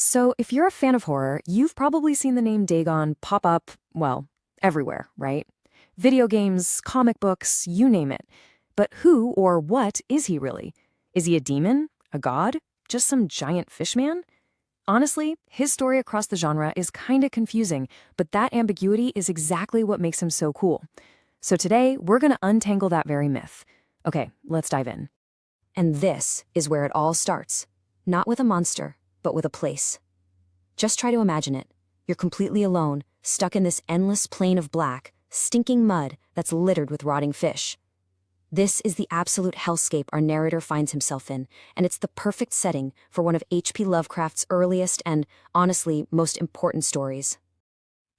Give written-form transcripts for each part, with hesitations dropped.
So, if you're a fan of horror, you've probably seen the name Dagon pop up, well, everywhere, right? Video games, comic books, you name it. But who or what is he really? Is he a demon? A god? Just some giant fishman? Honestly, his story across the genre is kinda confusing, but that ambiguity is exactly what makes him so cool. So today, we're gonna untangle that very myth. Okay, let's dive in. And this is where it all starts. Not with a monster, but with a place. Just try to imagine it. You're completely alone, stuck in this endless plain of black, stinking mud that's littered with rotting fish. This is the absolute hellscape our narrator finds himself in, and it's the perfect setting for one of H.P. Lovecraft's earliest and, honestly, most important stories.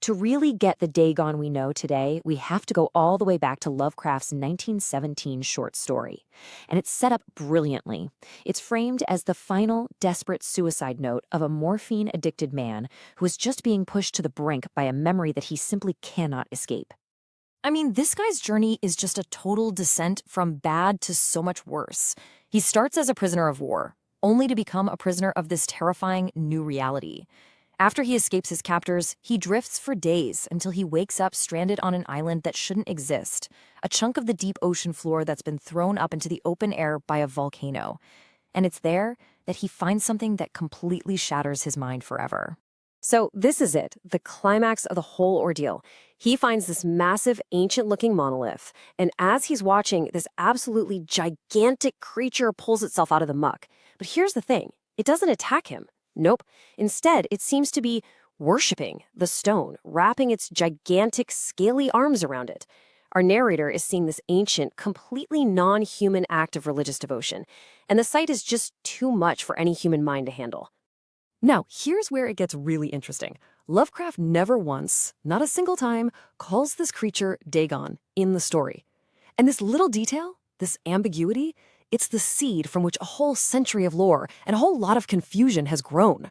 To really get the Dagon we know today, we have to go all the way back to Lovecraft's 1917 short story. And it's set up brilliantly. It's framed as the final, desperate suicide note of a morphine-addicted man who is just being pushed to the brink by a memory that he simply cannot escape. I mean, this guy's journey is just a total descent from bad to so much worse. He starts as a prisoner of war, only to become a prisoner of this terrifying new reality. After he escapes his captors, he drifts for days until he wakes up stranded on an island that shouldn't exist, a chunk of the deep ocean floor that's been thrown up into the open air by a volcano. And it's there that he finds something that completely shatters his mind forever. So this is it, the climax of the whole ordeal. He finds this massive, ancient-looking monolith, and as he's watching, this absolutely gigantic creature pulls itself out of the muck. But here's the thing, it doesn't attack him. Nope. Instead, it seems to be worshipping the stone, wrapping its gigantic, scaly arms around it. Our narrator is seeing this ancient, completely non-human act of religious devotion, and the sight is just too much for any human mind to handle. Now, here's where it gets really interesting. Lovecraft never once, not a single time, calls this creature Dagon in the story. And this little detail, this ambiguity, it's the seed from which a whole century of lore and a whole lot of confusion has grown.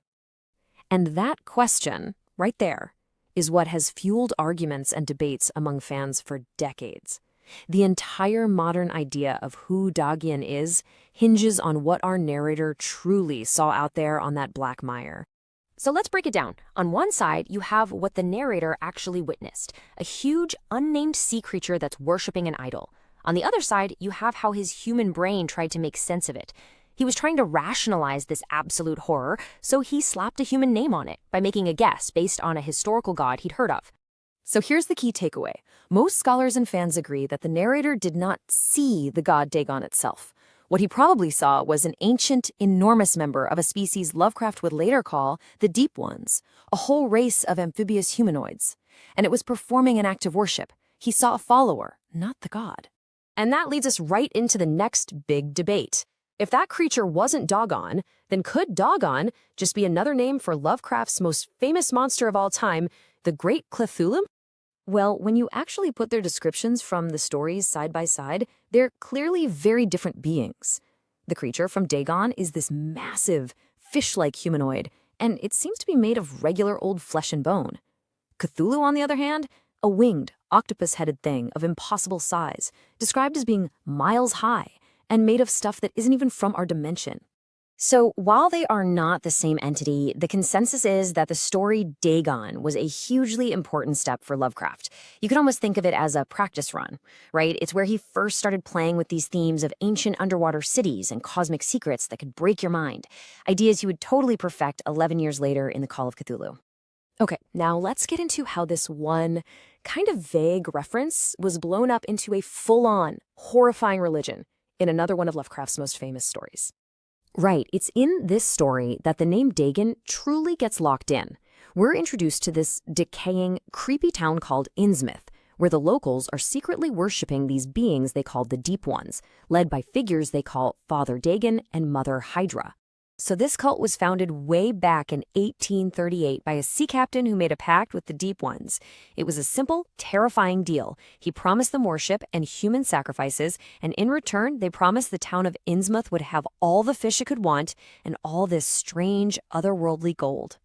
And that question, right there, is what has fueled arguments and debates among fans for decades. The entire modern idea of who Dagon is hinges on what our narrator truly saw out there on that black mire. So let's break it down. On one side, you have what the narrator actually witnessed, a huge, unnamed sea creature that's worshipping an idol. On the other side, you have how his human brain tried to make sense of it. He was trying to rationalize this absolute horror, so he slapped a human name on it by making a guess based on a historical god he'd heard of. So here's the key takeaway. Most scholars and fans agree that the narrator did not see the god Dagon itself. What he probably saw was an ancient, enormous member of a species Lovecraft would later call the Deep Ones, a whole race of amphibious humanoids. And it was performing an act of worship. He saw a follower, not the god. And that leads us right into the next big debate. If that creature wasn't Dagon, then could Dagon just be another name for Lovecraft's most famous monster of all time, the Great Cthulhu? Well, when you actually put their descriptions from the stories side by side, they're clearly very different beings. The creature from Dagon is this massive, fish-like humanoid, and it seems to be made of regular old flesh and bone. Cthulhu, on the other hand, a winged, octopus-headed thing of impossible size, described as being miles high and made of stuff that isn't even from our dimension. So while they are not the same entity, the consensus is that the story Dagon was a hugely important step for Lovecraft. You can almost think of it as a practice run, right? It's where he first started playing with these themes of ancient underwater cities and cosmic secrets that could break your mind, ideas he would totally perfect 11 years later in The Call of Cthulhu. Okay, now let's get into how this one kind of vague reference was blown up into a full-on, horrifying religion in another one of Lovecraft's most famous stories. Right, it's in this story that the name Dagon truly gets locked in. We're introduced to this decaying, creepy town called Innsmouth, where the locals are secretly worshipping these beings they call the Deep Ones, led by figures they call Father Dagon and Mother Hydra. So this cult was founded way back in 1838 by a sea captain who made a pact with the Deep Ones. It was a simple, terrifying deal. He promised them worship and human sacrifices, and in return, they promised the town of Innsmouth would have all the fish it could want and all this strange, otherworldly gold.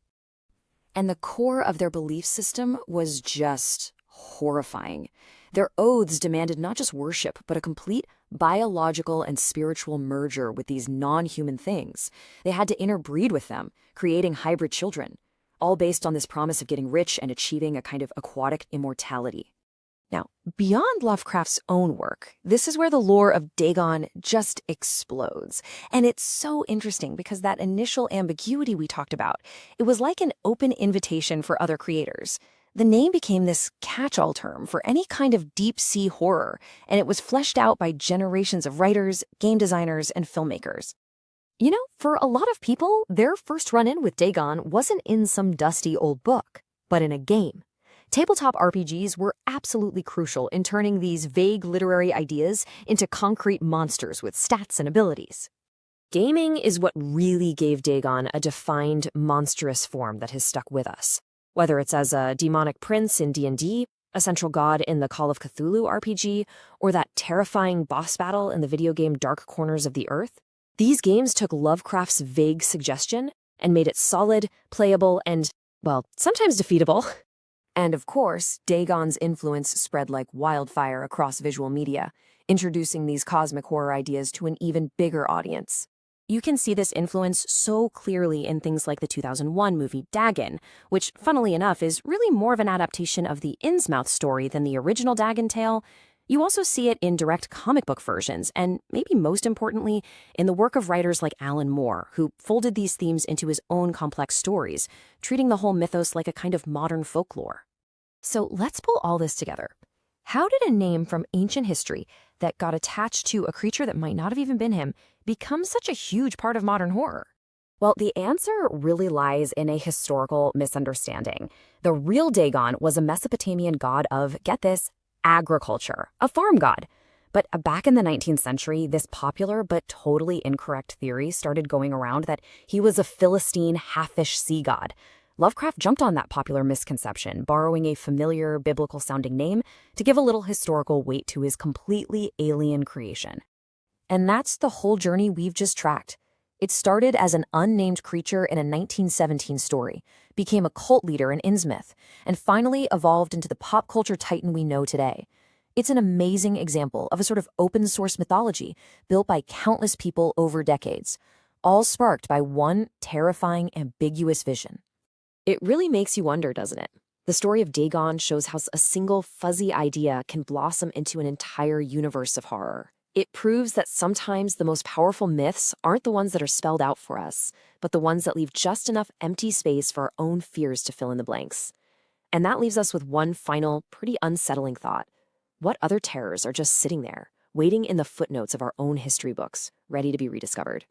And the core of their belief system was just horrifying. Their oaths demanded not just worship, but a complete biological and spiritual merger with these non-human things. They had to interbreed with them, creating hybrid children, all based on this promise of getting rich and achieving a kind of aquatic immortality. Now, beyond Lovecraft's own work, this is where the lore of Dagon just explodes. And it's so interesting because that initial ambiguity we talked about, it was like an open invitation for other creators. The name became this catch-all term for any kind of deep-sea horror, and it was fleshed out by generations of writers, game designers, and filmmakers. You know, for a lot of people, their first run-in with Dagon wasn't in some dusty old book, but in a game. Tabletop RPGs were absolutely crucial in turning these vague literary ideas into concrete monsters with stats and abilities. Gaming is what really gave Dagon a defined, monstrous form that has stuck with us. Whether it's as a demonic prince in D&D, a central god in the Call of Cthulhu RPG, or that terrifying boss battle in the video game Dark Corners of the Earth, these games took Lovecraft's vague suggestion and made it solid, playable, and, well, sometimes defeatable. And of course, Dagon's influence spread like wildfire across visual media, introducing these cosmic horror ideas to an even bigger audience. You can see this influence so clearly in things like the 2001 movie Dagon, which, funnily enough, is really more of an adaptation of the Innsmouth story than the original Dagon tale. You also see it in direct comic book versions, and maybe most importantly, in the work of writers like Alan Moore, who folded these themes into his own complex stories, treating the whole mythos like a kind of modern folklore. So let's pull all this together. How did a name from ancient history that got attached to a creature that might not have even been him become such a huge part of modern horror? Well, the answer really lies in a historical misunderstanding. The real Dagon was a Mesopotamian god of, get this, agriculture, a farm god. But back in the 19th century, this popular but totally incorrect theory started going around that he was a Philistine half-fish sea god. Lovecraft jumped on that popular misconception, borrowing a familiar biblical-sounding name to give a little historical weight to his completely alien creation. And that's the whole journey we've just tracked. It started as an unnamed creature in a 1917 story, became a cult leader in Innsmouth, and finally evolved into the pop culture titan we know today. It's an amazing example of a sort of open-source mythology built by countless people over decades, all sparked by one terrifying, ambiguous vision. It really makes you wonder, doesn't it? The story of Dagon shows how a single fuzzy idea can blossom into an entire universe of horror. It proves that sometimes the most powerful myths aren't the ones that are spelled out for us, but the ones that leave just enough empty space for our own fears to fill in the blanks. And that leaves us with one final, pretty unsettling thought. What other terrors are just sitting there, waiting in the footnotes of our own history books, ready to be rediscovered?